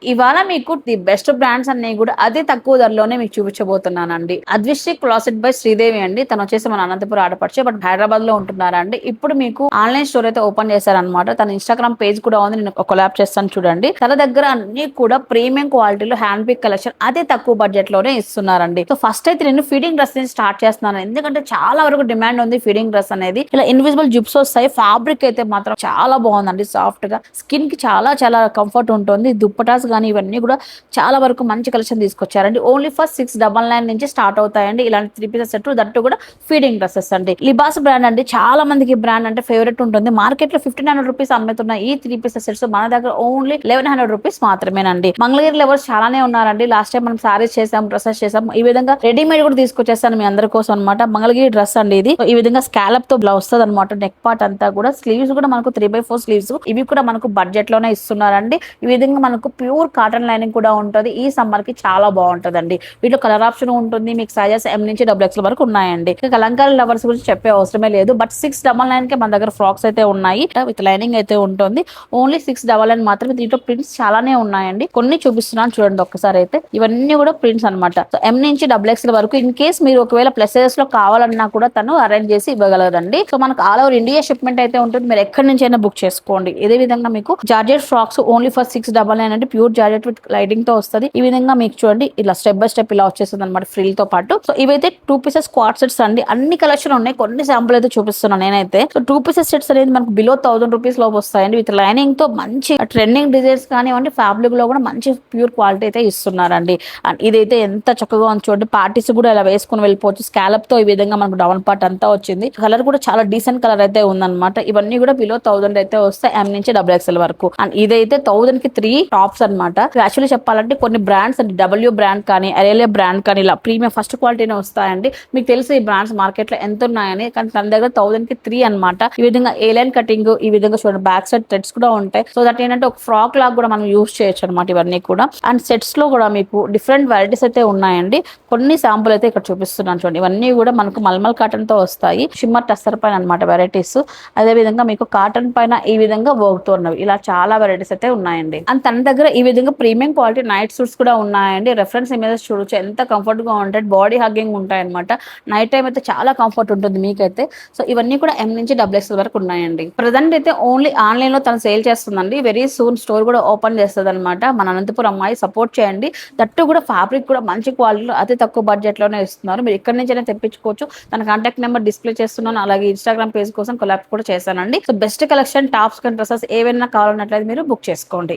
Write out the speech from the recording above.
ఇవాళ మీకు the best brands అన్ని కూడా అతి తక్కువ ధరలోనే మీకు చూపించబోతున్నానండి. అద్విశ్రీ క్లాసెట్ బై శ్రీదేవి అండి. తను వచ్చేసి మన అనంతపురం ఆడపడిచే, బట్ హైదరాబాద్ లో ఉంటున్నారండి. ఇప్పుడు మీకు ఆన్లైన్ స్టోర్ అయితే ఓపెన్ చేశారనమాట. తన ఇన్స్టాగ్రామ్ పేజ్ కూడా ఉంది, నేను కొలాబ్ చేస్తాను చూడండి. తన దగ్గర అన్ని కూడా ప్రీమియం క్వాలిటీలో హ్యాండ్ పిక్ కలెక్షన్ అతి తక్కువ బడ్జెట్ లోనే ఇస్తున్నారండి. సో ఫస్ట్ అయితే నేను ఫీడింగ్ డ్రెస్ నుంచి స్టార్ట్ చేస్తున్నాను, ఎందుకంటే చాలా వరకు డిమాండ్ ఉంది ఫీడింగ్ డ్రెస్ అనేది. ఇలా ఇన్విజిబుల్ జిప్స్ వస్తాయి. ఫ్యాబ్రిక్ అయితే మాత్రం చాలా బాగుందండి, సాఫ్ట్ గా స్కిన్ కి చాలా చాలా కంఫర్ట్ ఉంటుంది. దుప్పటాస్ కానీ ఇవన్నీ కూడా చాలా వరకు మంచి కలెక్షన్ తీసుకొచ్చారండి. ఓన్లీ ఫర్ 699 నుంచి స్టార్ట్ అవుతాయండి ఇలాంటి 3 పీసెస్ సెట్. దట్టు కూడా ఫీడింగ్ డ్రెస్సెస్ అండి. లిబాస్ బ్రాండ్ అండి, చాలా మందికి బ్రాండ్ అంటే ఫేవరెట్ ఉంటుంది. మార్కెట్ లో 1500 రూపీస్ అమ్ముతున్న ఈ 3 పీసెస్ సెట్స్ మన దగ్గర ఓన్లీ 1100 రూపీస్ మాత్రమేనండి. మంగళగిరి లెవర్స్ చాలానే ఉన్నారండి. లాస్ట్ టైం మనం సారీస్ చేసాం, డ్రెస్సెస్ చేసాం. ఈ విధంగా రెడీమేడ్ కూడా తీసుకొచ్చేస్తాను మీ అందరి కోసం అనమాట. మంగళగిరి డ్రెస్ అండి ఇది. ఈ విధంగా స్కాలప్ తో బ్లౌజ్ వస్తుంది అనమాట. నెక్ పార్ట్ అంతా కూడా, స్లీవ్స్ కూడా మనకు 3/4 స్లీవ్స్. ఇవి కూడా మనకు బడ్జెట్ లోనే ఇస్తున్నారండి. ఈ విధంగా మనకు ప్యూర్ కాటన్ లైనింగ్ కూడా ఉంటుంది. ఈ సమ్మర్ కి చాలా బాగుంటదండి. వీటిలో కలర్ ఆప్షన్ ఉంటుంది. మీకు సైజెస్ M నుంచి XXL వరకు ఉన్నాయండి. ఇక కలంకారీ లవర్స్ గురించి చెప్పే అవసరమే లేదు. బట్ 699 కి మన దగ్గర ఫ్రాక్స్ అయితే ఉన్నాయి విత్ లైనింగ్ అయితే ఉంటుంది. ఓన్లీ 699 మాత్రమే. దీంట్లో ప్రింట్స్ చాలానే ఉన్నాయండి. కొన్ని చూపిస్తున్నాను చూడండి ఒక్కసారి అయితే. ఇవన్నీ కూడా ప్రింట్స్ అనమాట. సో M నుంచి XXL వరకు. ఇన్ కేస్ మీరు ఒకవేళ ప్లస్ సైజెస్ లో కావాలన్నా కూడా తను అరేంజ్ చేసి ఇవ్వగలరండి. సో మనకు ఆల్ ఓవర్ ఇండియా షిప్మెంట్ అయితే ఉంటుంది. మీరు ఎక్కడి నుంచి అయినా బుక్ చేసుకోండి. ఇదే విధంగా మీకు జార్జెట్ ఫ్రాక్స్ ఓన్లీ ఫర్ 699 అంటే ప్యూర్ జార్జెట్ విత్ లైటింగ్ తో వస్తుంది. ఈ విధంగా మీకు చూడండి ఇలా స్టెప్ బై స్టెప్ ఇలా వచ్చేస్తుంది అనమాట ఫ్రిల్ తో పాటు. సో ఇవైతే 2 పీసెస్ స్క్వాడ్ సెట్స్ అండి. అన్ని కలెక్షన్ ఉన్నాయి. కొన్ని శాంపుల్ అయితే చూపిస్తున్నాను నేనైతే. సో 2 పీసెస్ సెట్స్ అనేది మనకు బిలో 1000 రూపీస్ లోపు వస్తాయండి. విత్ లైనింగ్ తో మంచి ట్రెండింగ్ డిజైన్స్ కానివ్వండి, ఫ్యాబ్రిక్ లో కూడా మంచి ప్యూర్ క్వాలిటీ అయితే ఇస్తున్నారండి. అండ్ ఇదైతే ఎంత చక్కగా ఉంది చూడండి. పార్టీస్ కూడా ఇలా వేసుకుని వెళ్ళిపోవచ్చు. స్కాలప్ తో ఈ విధంగా మనకు డౌన్ పార్ట్ అంతా వచ్చింది. కలర్ కూడా చాలా డీసెంట్ కలర్ అయితే ఉందన్నమాట. ఇవన్నీ కూడా బిలో 1000 అయితే వస్తాయి. M నుంచి XXL వరకు. అండ్ ఇదైతే 1000 కి 3 టాప్స్ అనమాట. యాక్చువల్లీ చెప్పాలంటే కొన్ని బ్రాండ్స్ అండి, W బ్రాండ్ కానీ, అరేలియా బ్రాండ్ కానీ ఇలా ప్రీమియం ఫస్ట్ క్వాలిటీనే వస్తాయండి. మీకు తెలుసు ఈ బ్రాండ్స్ మార్కెట్ లో ఎంత ఉన్నాయని. కానీ తన దగ్గర 1000 కి 3 అనమాట. ఈ విధంగా ఏ లైన్ కటింగ్, ఈ విధంగా చూడండి బ్యాక్ సైడ్ థ్రెడ్స్ కూడా ఉంటాయి. సో దట్ ఏంటంటే ఒక ఫ్రాక్ లాగా కూడా మనం యూస్ చేయొచ్చు అనమాట ఇవన్నీ కూడా. అండ్ సెట్స్ లో కూడా మీకు డిఫరెంట్ వెరైటీస్ అయితే ఉన్నాయండి. కొన్ని శాంపుల్ అయితే ఇక్కడ చూపిస్తున్నాను చూడండి. ఇవన్నీ కూడా మనకు మల్మల్ కాటన్ తో వస్తాయి. షిమ్మర్ టస్సర్ పైన అనమాట వెరైటీస్. అదే విధంగా మీకు కాటన్ పైన ఈ విధంగా వర్క్ తో ఉన్నవి. ఇలా చాలా వెరైటీస్ అయితే ఉన్నాయండి. అండ్ తన దగ్గర ఈ విధంగా ప్రీమియం క్వాలిటీ నైట్ సూట్స్ కూడా ఉన్నాయండి. రెఫరెన్స్ ఇమేజెస్ చూడొచ్చు, ఎంత కంఫర్ట్ గా ఉంటాయి. బాడీ హగ్గింగ్ ఉంటాయి అనమాట. నైట్ టైం అయితే చాలా కంఫర్ట్ ఉంటుంది మీకైతే. సో ఇవన్నీ కూడా M నుంచి XXL వరకు ఉన్నాయండి. ప్రజెంట్ అయితే ఓన్లీ ఆన్లైన్ లో తను సేల్ చేస్తుందండి. వెరీ సూన్ స్టోర్ కూడా ఓపెన్ చేస్తుంది అనమాట. మన అనంతపురం అమ్మాయి సపోర్ట్ చేయండి. దట్టు కూడా ఫ్యాబ్రిక్ కూడా మంచి క్వాలిటీలో అతి తక్కువ బడ్జెట్ లోనే ఇస్తున్నారు. మీరు ఎక్కడి నుంచి అయినా తెప్పించుకోవచ్చు. తన కాంటాక్ట్ నెంబర్ డిస్ప్లే చేస్తున్నాను. అలాగే ఇన్స్టాగ్రామ్ పేజ్ కోసం కొలాబ్ కూడా చేశానండి. So best collection tops, dresses ఏవైనా కావాలన్నట్లయితే మీరు బుక్ చేసుకోండి.